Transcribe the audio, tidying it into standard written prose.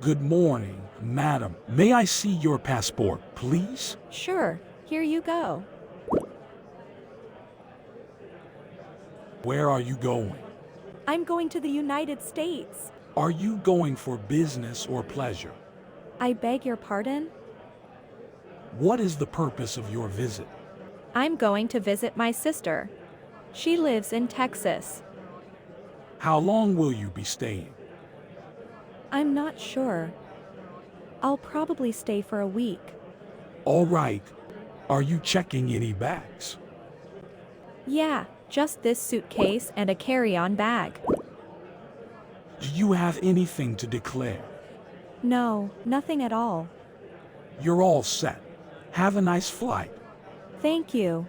Good morning, madam. May I see your passport, please? Sure, here you go. Where are you going? I'm going to the United States. Are you going for business or pleasure? I beg your pardon? What is the purpose of your visit? I'm going to visit my sister. She lives in Texas. How long will you be staying? I'm not sure. I'll probably stay for a week. All right. Are you checking any bags? Yeah, just this suitcase and a carry-on bag. Do you have anything to declare? No, nothing at all. You're all set. Have a nice flight. Thank you.